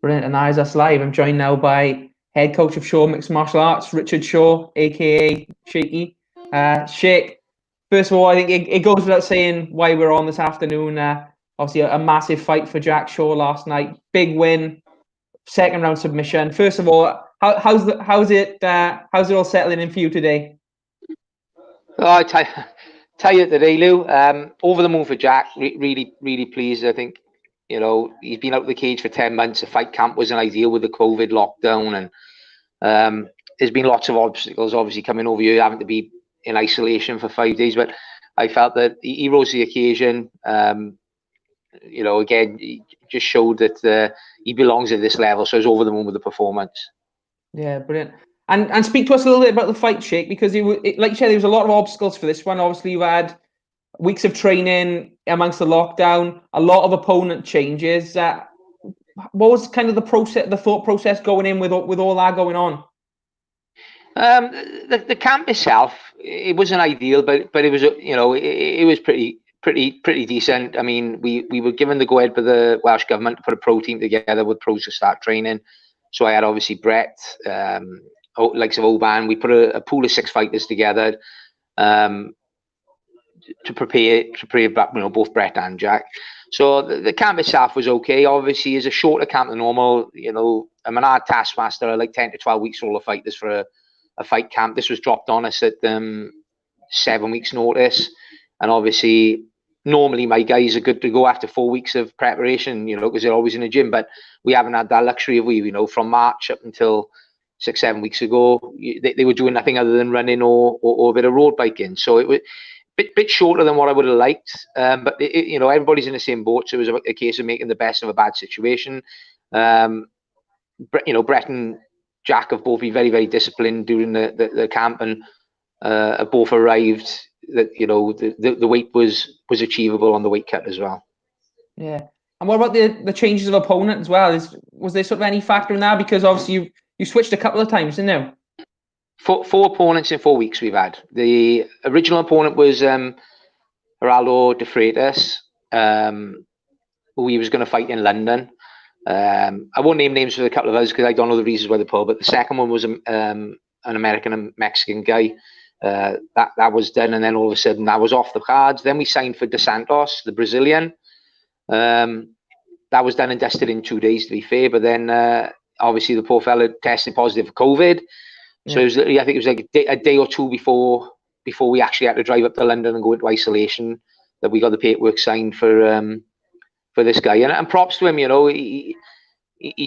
Brilliant. And eyes us live. I'm joined now by head coach of Shaw Mixed Martial Arts, Richard Shaw, aka Shaky. Shake, first of all, I think it goes without saying why we're on this afternoon. Obviously, a massive fight for Jack Shaw last night. Big win, second round submission. First of all, how's it all settling in for you today? Oh, I tell you today, Lou. Over the moon for Jack. Really pleased. I think he's been out of the cage for 10 months. The fight camp wasn't ideal with the COVID lockdown, and there's been lots of obstacles. Obviously, coming over here, having to be in isolation for 5 days. But I felt that he rose to the occasion. Again, he just showed that he belongs at this level. So I was over the moon with the performance. Yeah, brilliant. And speak to us a little bit about the fight, Shake, because like you said, there was a lot of obstacles for this one. Obviously, you had weeks of training amongst the lockdown, a lot of opponent changes. What was kind of the thought process going in with all that going on? The camp itself, it wasn't ideal, but it was it was pretty decent. I mean, we were given the go ahead by the Welsh government to put a pro team together with pros to start training. So I had obviously Brett, likes of Oban. We put a pool of 6 fighters together to prepare both Brett and Jack. So the camp itself was okay. Obviously, it's a shorter camp than normal. I'm an hard taskmaster. I like 10 to 12 weeks for all the fighters for a fight camp. This was dropped on us at 7 weeks notice, and obviously normally my guys are good to go after 4 weeks of preparation, because they're always in the gym, but we haven't had that luxury of from March up until 6-7 weeks ago, they were doing nothing other than running or a bit of road biking. So it was bit shorter than what I would have liked, but everybody's in the same boat, so it was a case of making the best of a bad situation. Brett and Jack have both been very, very disciplined during the camp, and both arrived that the weight was achievable on the weight cut as well. Yeah. And what about the changes of opponent as well? Was there sort of any factor in that? Because obviously you switched a couple of times, didn't you? Four opponents in 4 weeks we've had. The original opponent was Geraldo de Freitas, who he was going to fight in London. I won't name names for a couple of others because I don't know the reasons why they pulled. But the second one was an American and Mexican guy. That was done, and then all of a sudden that was off the cards. Then we signed for Dos Santos, the Brazilian. That was done and dusted in 2 days, to be fair. But then obviously the poor fella tested positive for COVID. So it was literally, I think it was like a day or two before we actually had to drive up to London and go into isolation that we got the paperwork signed for this guy. And props to him, he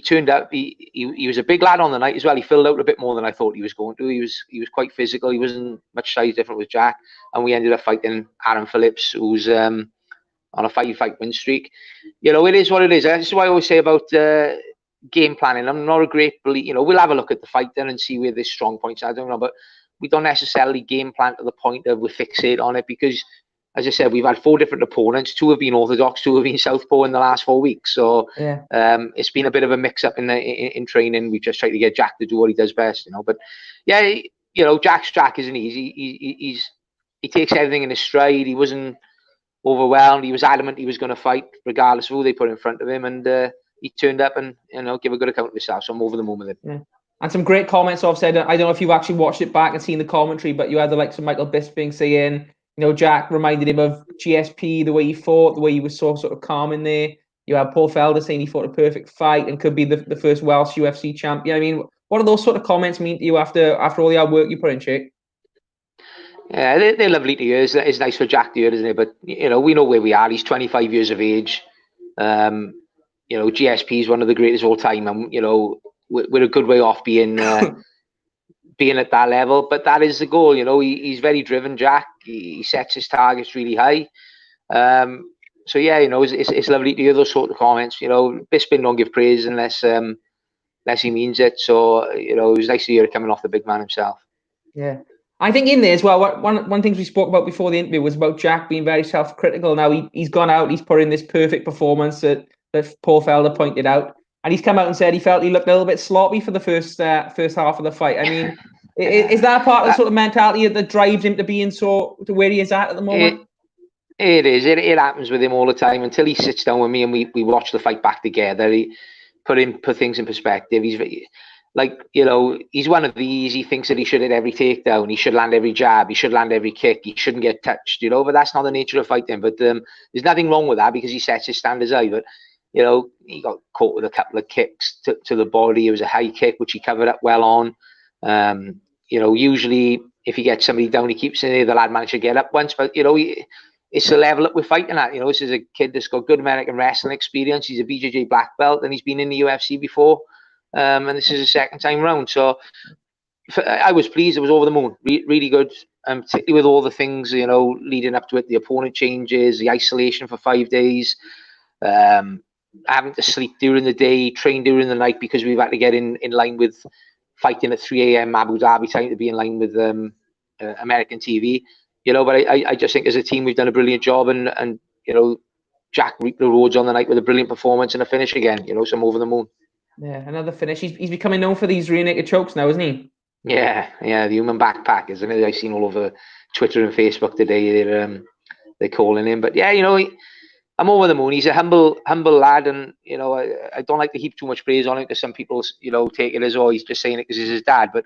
turned out he was a big lad on the night as well. He filled out a bit more than I thought he was going to. He was quite physical. He wasn't much size different with Jack, and we ended up fighting Phillips, who's on a 5-fight win streak. It is what it is. This is what I always say about game planning. I'm not a great believer. We'll have a look at the fight then and see where there's strong points. I don't know, but we don't necessarily game plan to the point of we fixate on it, because, as I said, we've had 4 different opponents. 2 have been orthodox, 2 have been southpaw in the last 4 weeks. So it's been a bit of a mix-up in training. We just try to get Jack to do what he does best, But yeah, Jack's Jack, isn't he? He takes everything in his stride. He wasn't overwhelmed. He was adamant he was going to fight regardless of who they put in front of him, and he turned up and give a good account of himself. So I'm over the moon with it. Yeah. And some great comments. Obviously, I don't know if you've actually watched it back and seen the commentary, but you had the likes of Michael Bispings saying, Jack reminded him of GSP, the way he fought, the way he was so sort of calm in there. You had Paul Felder saying he fought a perfect fight and could be the first Welsh UFC champion. I mean, what do those sort of comments mean to you after all the hard work you put in, Shake? Yeah, they're lovely to hear. It's nice for Jack to hear, isn't it? But, we know where we are. He's 25 years of age. GSP is one of the greatest of all time, and we're a good way off being being at that level. But that is the goal. He's very driven, Jack. He sets his targets really high. So yeah, it's lovely to hear those sort of comments. Bisping don't give praise unless he means it. So it was nice to hear it coming off the big man himself. Yeah. I think in there as well, one thing we spoke about before the interview was about Jack being very self-critical. Now he's gone out, he's put in this perfect performance that Paul Felder pointed out, and he's come out and said he felt he looked a little bit sloppy for the first half of the fight. I mean, is that part of the sort of mentality that drives him to being to where he is at the moment? It is. It happens with him all the time until he sits down with me and we watch the fight back together. put things in perspective. He's like, he's one of these. He thinks that he should hit every takedown. He should land every jab. He should land every kick. He shouldn't get touched. But that's not the nature of fighting. But there's nothing wrong with that because he sets his standards high. But he got caught with a couple of kicks to the body. It was a high kick which he covered up well on. Usually if he gets somebody down, he keeps in there. The lad managed to get up once, but it's the level that we're fighting at. This is a kid that's got good American wrestling experience. He's a BJJ black belt and he's been in the UFC before. And this is his second time round. So I was pleased. It was over the moon. Really good. Particularly with all the things, leading up to it, the opponent changes, the isolation for 5 days, having to sleep during the day, train during the night because we've had to get in line with fighting at 3 a.m. Abu Dhabi time to be in line with American TV. But I just think as a team we've done a brilliant job, and Jack reaped the rewards on the night with a brilliant performance and a finish again. So I'm over the moon. Yeah, another finish. He's becoming known for these rear naked chokes now, isn't he? Yeah, the human backpack, isn't it? I've seen all over Twitter and Facebook today. They're calling him, but yeah, I'm over the moon. He's a humble lad, and I don't like to heap too much praise on him because some people take it as he's just saying it because he's his dad. But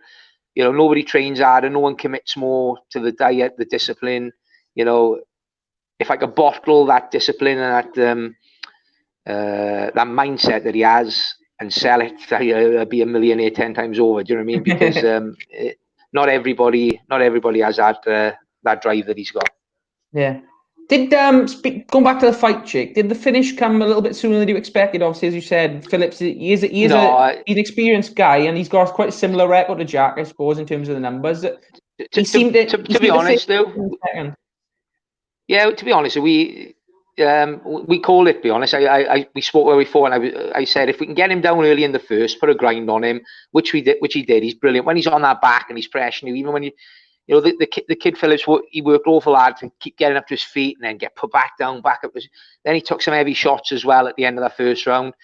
nobody trains harder, no one commits more to the diet, the discipline. If I could bottle that discipline and that mindset that he has and sell it, I'd be a millionaire 10 times over. Do you know what I mean? Because not everybody has that drive that he's got. Yeah. Did going back to the fight, Jake? Did the finish come a little bit sooner than you expected? Obviously, as you said, Phillips, he's an experienced guy, and he's got quite a similar record to Jack, I suppose, in terms of the numbers. To be honest, though, yeah, to be honest, we called it. To be honest, we spoke where before, and I said if we can get him down early in the first, put a grind on him, which he did. He's brilliant when he's on that back and he's pressuring you, even when you. The kid Phillips, he worked awful hard to keep getting up to his feet and then get put back down, back up. Then he took some heavy shots as well at the end of that first round.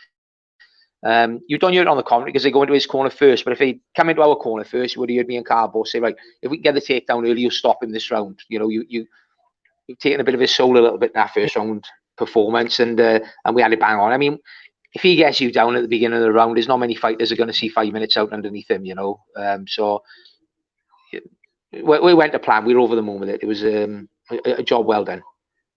You don't hear it on the commentary because they go into his corner first, but if he come into our corner first, you would have heard me and Carbo say, right, if we can get the takedown early, you'll stop him this round. You've taken a bit of his soul a little bit in that first round performance, and we had it bang on. I mean, if he gets you down at the beginning of the round, there's not many fighters are going to see 5 minutes out underneath him, so we went to plan. We were over the moon with it. It was a job well done.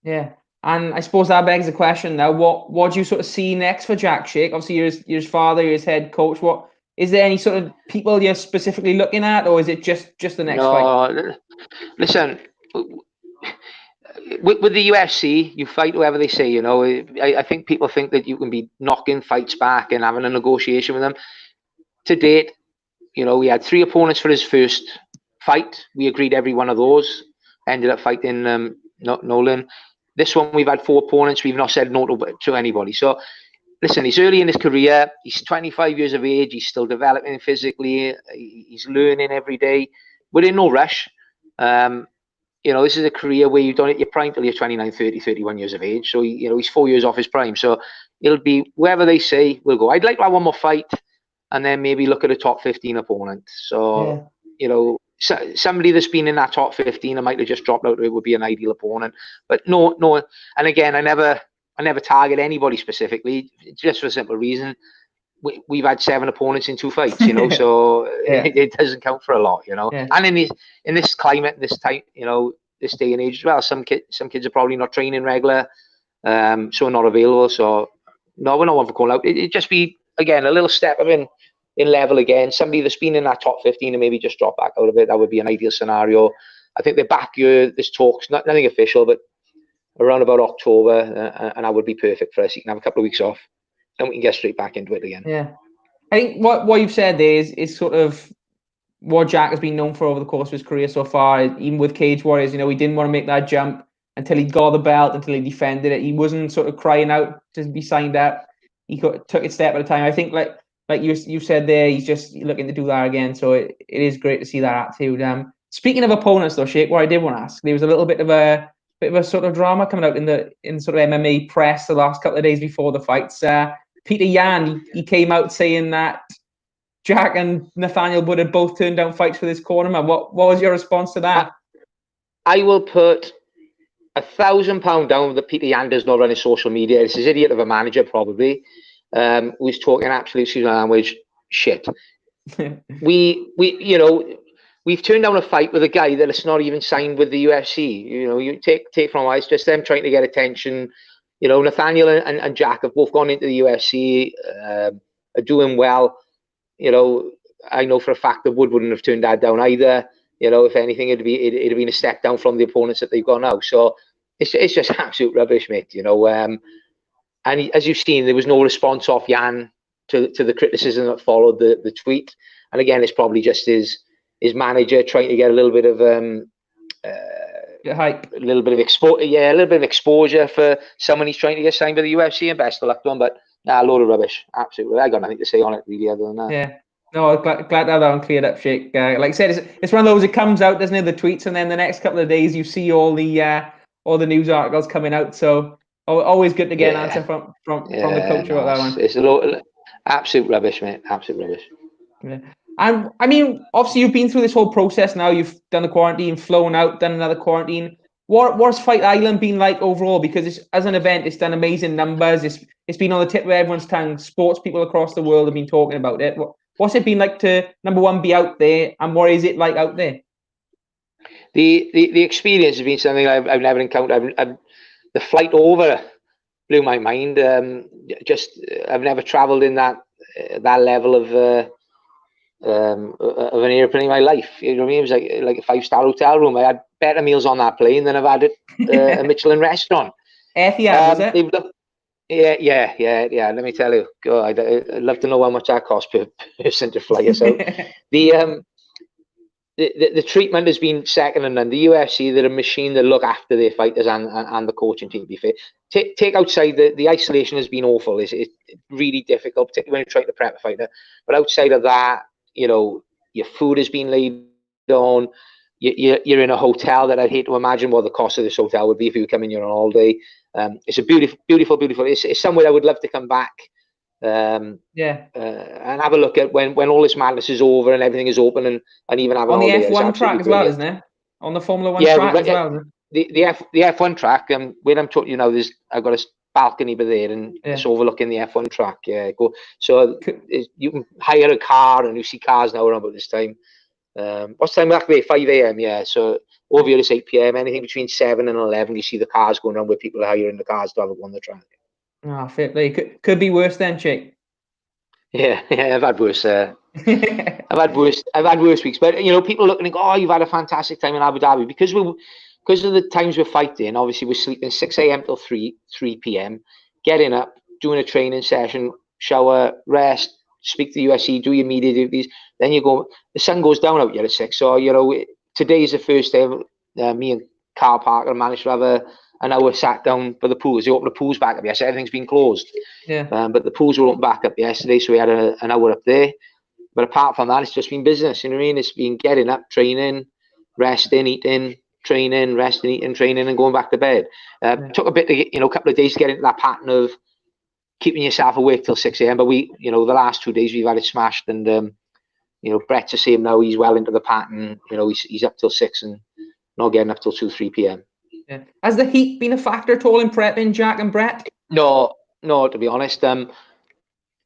Yeah, and I suppose that begs the question now: what do you sort of see next for Jack Shake? Obviously, you're his father, you're his head coach. What is there any sort of people you're specifically looking at, or is it just the next fight? Listen, with the UFC, you fight whoever they say. I think people think that you can be knocking fights back and having a negotiation with them. To date, we had 3 opponents for his first fight. We agreed every one of those. Ended up fighting Nolan. This one we've had 4 opponents. We've not said no to anybody. So listen, he's early in his career. He's 25 years of age. He's still developing physically. He's learning every day. We're in no rush. This is a career where you don't hit your prime till you're 29, 30, 31 years of age. So he's 4 years off his prime. So it'll be wherever they say we'll go. I'd like to have one more fight and then maybe look at a top 15 opponent. So somebody that's been in that top 15, I might have just dropped out. It would be an ideal opponent, but no. And again, I never target anybody specifically, just for a simple reason. We've had 7 opponents in 2 fights, so it doesn't count for a lot, Yeah. And in this climate, this time, this day and age as well, some kids are probably not training regular, so not available. So no, we're not one for calling out. It'd just be again a little step in level again, somebody that's been in that top 15 and maybe just drop back out of it. That would be an ideal scenario. I think the back year, this talk's nothing official, but around about October, and that would be perfect for us. You can have a couple of weeks off and we can get straight back into it again. Yeah. I think what you've said there is sort of what Jack has been known for over the course of his career so far, even with Cage Warriors. He didn't want to make that jump until he got the belt, until he defended it. He wasn't sort of crying out to be signed up. He took it step at a time. I think like you said there, he's just looking to do that again. So it is great to see that attitude. Speaking of opponents, though, Shake, what I did want to ask, there was a little bit of a sort of drama coming out in sort of MMA press the last couple of days before the fights. Peter Yan, he came out saying that Jack and Nathaniel Wood had both turned down fights for this cornerman. What was your response to that? I will put £1,000 down that Peter Yan does not run his social media. It's his idiot of a manager, probably. was talking absolute, excuse my language, shit. We've turned down a fight with a guy that is not even signed with the UFC. You take from it's just them trying to get attention. Nathaniel and Jack have both gone into the UFC, are doing well. I know for a fact that Wood wouldn't have turned that down either. If anything, it'd have been a step down from the opponents that they've got now. So it's just absolute rubbish, mate. And as you've seen, there was no response off Jan to the criticism that followed the tweet. And again, it's probably just his manager trying to get a little bit of hype, a little bit of exposure for someone he's trying to get signed by the UFC. And best of luck to him. But a load of rubbish. Absolutely, I got nothing to say on it really other than that. Yeah. No, glad to have that one cleared up, Shake. Like I said, it's one of those. It comes out, doesn't it? The tweets, and then the next couple of days, you see all the news articles coming out. So always good to get an answer from the coach about that one. It's a lot, absolute rubbish, mate. Absolute rubbish. Yeah. And I mean, obviously, you've been through this whole process now. You've done the quarantine, flown out, done another quarantine. What's Fight Island been like overall? Because as an event, it's done amazing numbers. It's been on the tip of everyone's tongue. Sports people across the world have been talking about it. What's it been like to, number one, be out there, and what is it like out there? The experience has been something I've never encountered. The flight over blew my mind. I've never travelled in that level of an airplane in my life. You know what I mean? It was like a 5-star hotel room. I had better meals on that plane than I've had at a Michelin restaurant. Etihad, was it? Yeah. Let me tell you, God, I'd love to know how much that costs per person to fly us out. The treatment has been second to none. The UFC, they're a machine that look after their fighters and the coaching team. To be fair, take outside the isolation has been awful. It's really difficult, particularly when you're trying to prep a fighter. But outside of that, your food has been laid on. You're in a hotel that I'd hate to imagine what the cost of this hotel would be if you were coming here on holiday. It's a beautiful. It's somewhere I would love to come back. And have a look at when all this madness is over and everything is open and even have on the F1 track as well, isn't it? On the Formula 1 track as well. The F1 track. Where I'm talking, I've got a balcony by there and it's overlooking the F1 track. Yeah, go. So you can hire a car, and you see cars now around about this time. What's the time back there? 5 a.m. Yeah. So over here it's 8 p.m. Anything between 7 and 11, you see the cars going around where people are hiring the cars to have a go on the track. Fair play. Could be worse then, Chick. Yeah, I've had worse. I've had worse weeks. But people looking and go, "Oh, you've had a fantastic time in Abu Dhabi," because of the times we're fighting. Obviously, we're sleeping 6 a.m. till 3 p.m. Getting up, doing a training session, shower, rest, speak to the UFC, do your media duties. Then you go. The sun goes down out here at 6. So today is the first day of me and Carl Parker managed to have an hour sat down for the pools. They opened the pools back up yesterday. Everything's been closed. Yeah. But the pools were opened back up yesterday, so we had an hour up there. But apart from that, it's just been business. You know what I mean? It's been getting up, training, resting, eating, training, resting, eating, training, and going back to bed. Took a bit to get, a couple of days to get into that pattern of keeping yourself awake till 6 a.m. But we, the last 2 days we've had it smashed, and Brett's the same now. He's well into the pattern. He's up till 6 and not getting up till 2, 3 p.m. Yeah. Has the heat been a factor at all in prepping Jack and Brett? No, to be honest.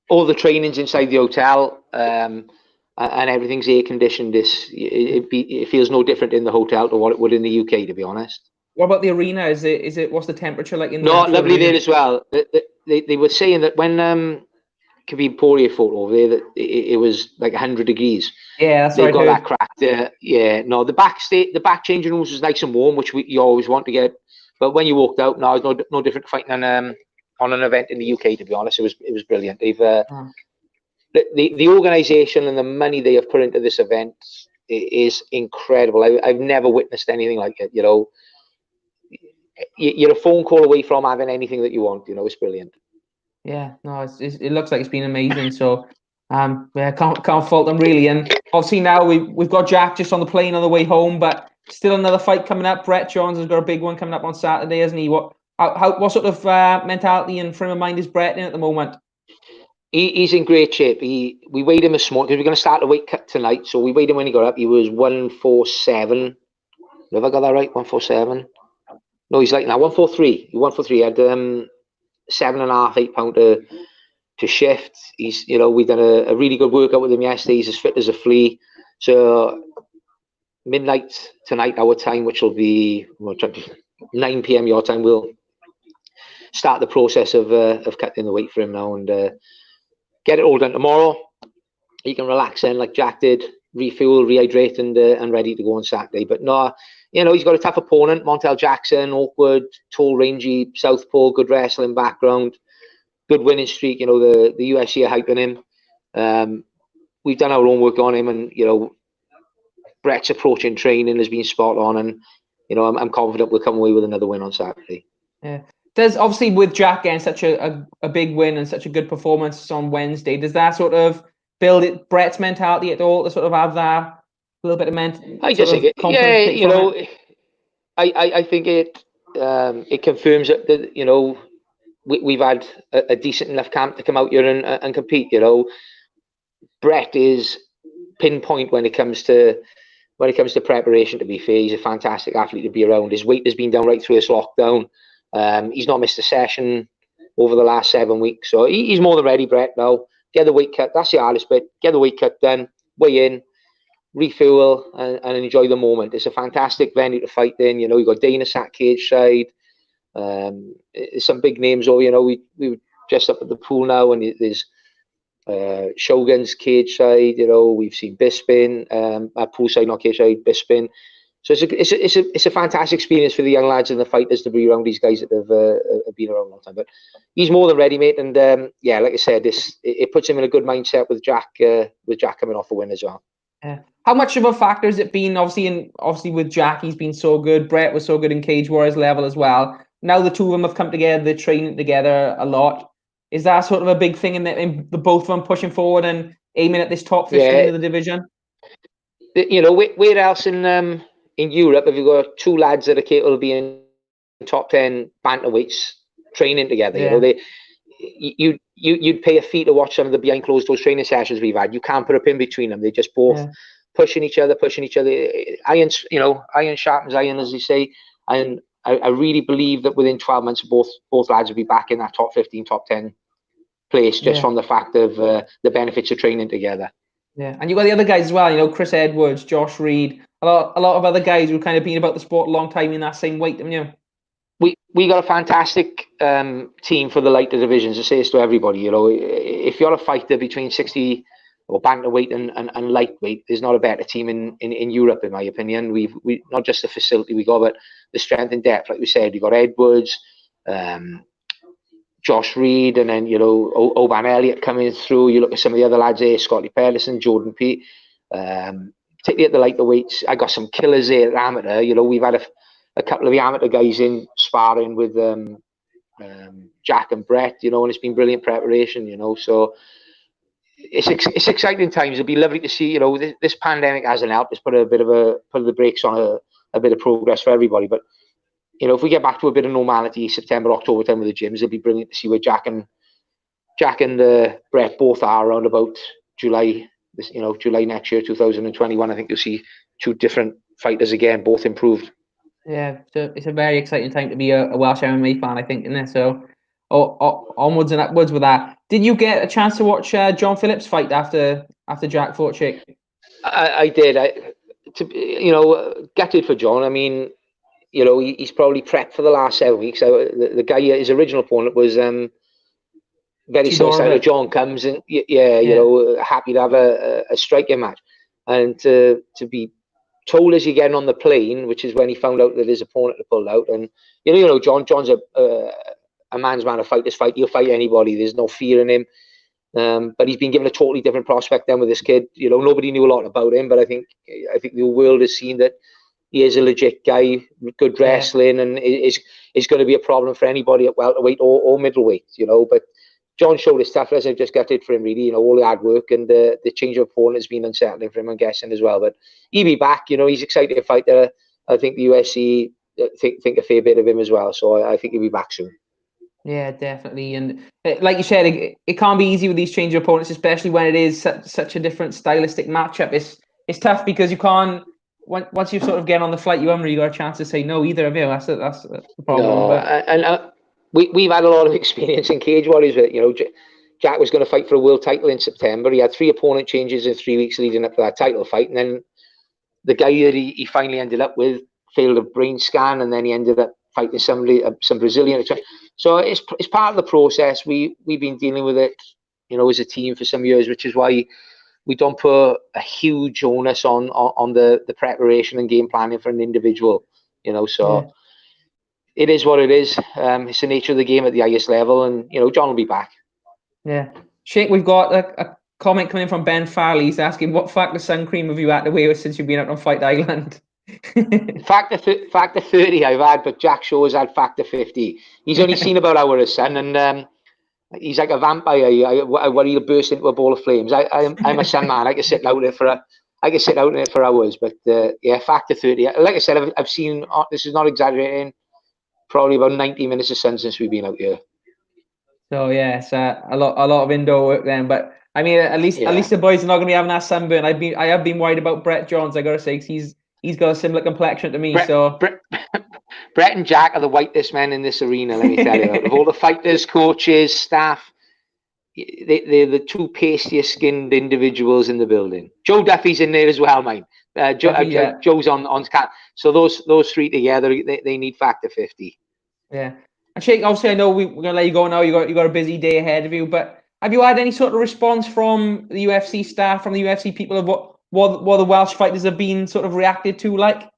All the training's inside the hotel, and everything's air conditioned. It feels no different in the hotel to what it would in the UK, to be honest. What about the arena? Is it what's the temperature like in the lovely arena? There as well. They were saying that when Khabib Poirier fought over there, that it was like 100 degrees. Yeah, that's right. They've got that cracked. The back changing rooms was nice and warm, which you always want to get. But when you walked out, it's no different fighting on an event in the UK. To be honest, it was brilliant. They've the organisation and the money they have put into this event is incredible. I've never witnessed anything like it. You're a phone call away from having anything that you want. It's brilliant. Yeah, no, it looks like it's been amazing. So, can't fault them really. And obviously now we've got Jack just on the plane on the way home, but still another fight coming up. Brett Johns has got a big one coming up on Saturday, hasn't he? What sort of mentality and frame of mind is Brett in at the moment? He's in great shape. We weighed him this morning because we're going to start the weight cut tonight. So we weighed him when he got up. He was 147. Have I got that right? 147. No, he's like now 143. He 143. He had 7.5, 8 pound to shift. He's, we've done a really good workout with him yesterday. He's as fit as a flea. So midnight tonight, our time, which will be 9 p.m. your time, we'll start the process of cutting the weight for him now and get it all done tomorrow. He can relax then, like Jack did, refuel, rehydrate, and ready to go on Saturday. But no, he's got a tough opponent, Montel Jackson, awkward, tall, rangy, southpaw, good wrestling background, good winning streak. The UFC are hyping him. We've done our own work on him, and Brett's approach in training has been spot on, and I'm confident we'll come away with another win on Saturday. Yeah. Does, obviously, with Jack getting such a big win and such a good performance on Wednesday, does that sort of build Brett's mentality at all to sort of have that little bit of I just think I think it confirms that we've had a decent enough camp to come out here and compete. Brett is pinpoint when it comes to preparation. To be fair, he's a fantastic athlete to be around. His weight has been down right through this lockdown. He's not missed a session over the last 7 weeks, so he's more than ready. Brett, now get the weight cut. That's the hardest bit. Get the weight cut done, weigh in, refuel, and enjoy the moment. It's a fantastic venue to fight in. You've got Dana sat cage side. Some big names over. We were just up at the pool now, and there's Shogun's cage side. We've seen Bisping, poolside, not cage side, Bisping. So it's a fantastic experience for the young lads and the fighters to be around these guys that have been around a long time. But he's more than ready, mate. And like I said, it puts him in a good mindset with Jack coming off a win as well. How much of a factor has it been? Obviously with Jack, he's been so good. Brett was so good in Cage Warriors level as well. Now the two of them have come together. They're training together a lot. Is that sort of a big thing in the both of them pushing forward and aiming at this top 15 of the division? Where else in Europe have you got two lads that are capable of being top 10 bantamweights training together? You'd pay a fee to watch some of the behind closed doors training sessions we've had. You can't put a pin between them. They're just both pushing each other. Iron sharpens iron, as they say. And I really believe that within 12 months, both lads will be back in that top 15, top 10 place, just from the fact of the benefits of training together. Yeah, and you got the other guys as well. Chris Edwards, Josh Reed, a lot of other guys who've kind of been about the sport a long time in that same weight, haven't you? We got a fantastic team for the lighter divisions. I say this to everybody. If you're a fighter between 60 or bantamweight and lightweight, there's not a better team in Europe, in my opinion. We not just the facility we got, but the strength and depth. Like we said, you got Edwards, Josh Reed, and then Oban Elliott coming through. You look at some of the other lads there, Scotty Pedersen, Jordan Pete. Particularly at the lighter weights, I got some killers there at amateur. We've had a couple of the amateur guys in sparring with Jack and Brett. And it's been brilliant preparation. So it's exciting times. It'd be lovely to see. This pandemic hasn't helped. It's put the brakes on a bit of progress for everybody. But if we get back to a bit of normality, September, October time with the gyms, it'd be brilliant to see where Jack and Brett both are around about July. July next year, 2021. I think you'll see two different fighters again, both improved. Yeah, so it's a very exciting time to be a Welsh MMA fan, I think, isn't it? So onwards and upwards with that. Did you get a chance to watch John Phillips fight after Jack fought Shake? I did. Gutted for John. I mean, he's probably prepped for the last 7 weeks. The guy, his original opponent was very similar. John comes and happy to have a striking match, and to be told as you're getting on the plane, which is when he found out that his opponent had pulled out. And John's a man's man to fight this fight. He'll fight anybody. There's no fear in him. But he's been given a totally different prospect then with this kid. Nobody knew a lot about him, but I think the world has seen that he is a legit guy, good wrestling, and is going to be a problem for anybody at welterweight or middleweight. But John showed his toughness. I just gutted for him, really. All the hard work and the change of opponent has been unsettling for him, I'm guessing, as well. But he'll be back. He's excited to fight. I think the UFC think a fair bit of him as well. So I think he'll be back soon. Yeah, definitely. And like you said, it can't be easy with these change of opponents, especially when it is such a different stylistic matchup. It's tough because you can't. Once you sort of get on the flight, you haven't really got a chance to say no either of you. That's the problem. No, and we've had a lot of experience in Cage Warriors with Jack was going to fight for a world title in September. He had 3 opponent changes in 3 weeks leading up to that title fight, and then the guy that he finally ended up with failed a brain scan, and then he ended up fighting somebody, some Brazilian. So it's part of the process. We've been dealing with it, as a team for some years, which is why we don't put a huge onus on the preparation and game planning for an individual. So it is what it is. It's the nature of the game at the highest level, and John will be back. Yeah, Sheikh, we've got a comment coming from Ben Farley. He's asking, what factor sun cream have you had to wear with since you've been out on Fight Island? Factor 30 I've had, but Jack Shaw's had factor 50. He's only seen about hour of sun, and he's like a vampire. I worry he'll burst into a ball of flames. I'm a sun man. I can sit out in it for hours. But yeah, factor 30. Like I said, I've seen. This is not exaggerating. Probably about 90 minutes of sun since we've been out here. So yeah, it's a lot of indoor work then. But I mean, at least the boys are not going to be having that sunburn. I have been worried about Brett Johns. I gotta say, 'cause he's got a similar complexion to me. Brett and Jack are the whitest men in this arena. Let me tell you, of all the fighters, coaches, staff, they're the 2 pastiest skinned individuals in the building. Joe Duffy's in there as well, mate. Joe's on camp. So those 3 together, they need factor 50. Yeah. And Sheikh, obviously, I know we're going to let you go now. You got a busy day ahead of you. But have you had any sort of response from the UFC staff, from the UFC people, of what the Welsh fighters have been sort of reacted to, like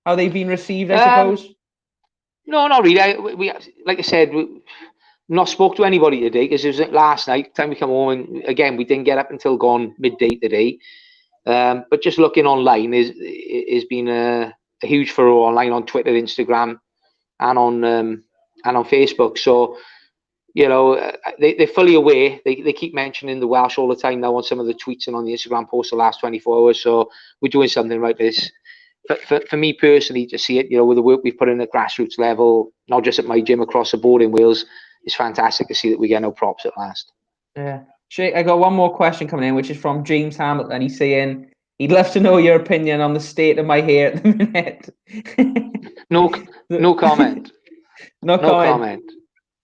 how they've been received, I suppose? No, not really. We like I said, we not spoke to anybody today because it was last night. Time we come home, and again, we didn't get up until gone midday today. But just looking online is been a huge furore online on Twitter, Instagram, and on Facebook. So they're fully aware. They keep mentioning the Welsh all the time now on some of the tweets and on the Instagram posts the last 24 hours. So we're doing something right. This for me personally to see it, with the work we've put in at grassroots level, not just at my gym, across the board in Wales, it's fantastic to see that we get no props at last. Yeah. Sheikh, I got one more question coming in, which is from James Hamilton. He's saying he'd love to know your opinion on the state of my hair at the minute. No comment. No comment.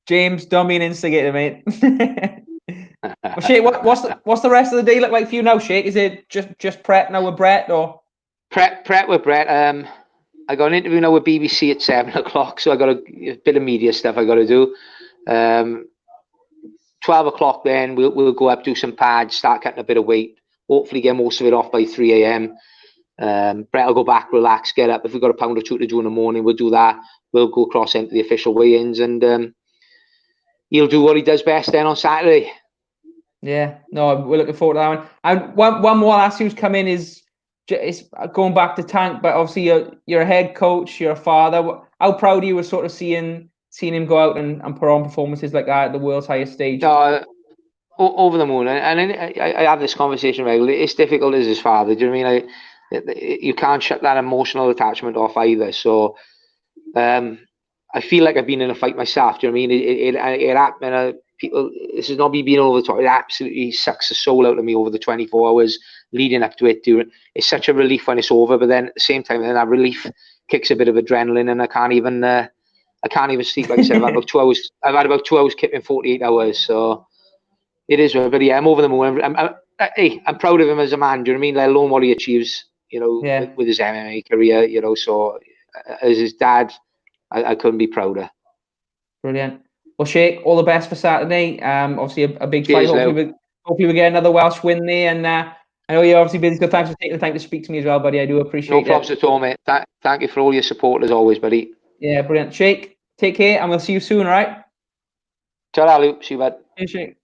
James, don't be an instigator, mate. Well, Sheikh, what's the rest of the day look like for you now, Sheikh? Is it just prep now with Brett, or prep with Brett? I got an interview now with BBC at 7:00, so I got a bit of media stuff I got to do. 12:00 then we'll go up, do some pads, start cutting a bit of weight. Hopefully get most of it off by 3 a.m. Brett will go back, relax, get up. If we've got a pound or 2 to do in the morning, we'll do that. We'll go across into the official weigh-ins, and he'll do what he does best then on Saturday. Yeah, no, we're looking forward to that one. And one more last who's come in is going back to Tank, but obviously you're a head coach, you're a father. How proud are you of sort of seeing him go out and put on performances like that at the world's highest stage? Over the moon. And I have this conversation regularly. It's difficult as his father. Do you know what I mean? You can't shut that emotional attachment off either. So I feel like I've been in a fight myself. Do you know what I mean? It happened. People, this is not me being over the top. It absolutely sucks the soul out of me over the 24 hours leading up to it. It's such a relief when it's over, but then at the same time, then that relief kicks a bit of adrenaline, and I can't even sleep. Like I said, I've had about 2 hours. I've had about 2 hours kept in 48 hours. So it is, but yeah, I'm over the moon. I'm proud of him as a man. Do you know what I mean? Let alone what he achieves, with his MMA career. So as his dad, I couldn't be prouder. Brilliant. Well, Sheikh, all the best for Saturday. Obviously a big fight. Hopefully we get another Welsh win there. And I know you're obviously busy, so thanks for taking the time to speak to me as well, buddy. I do appreciate it. No problems at all, mate. Thank you for all your support as always, buddy. Yeah, brilliant. Sheikh, take care, and we'll see you soon, all right? Ta-ra, Luke. See you, bud. Hey, Sheikh.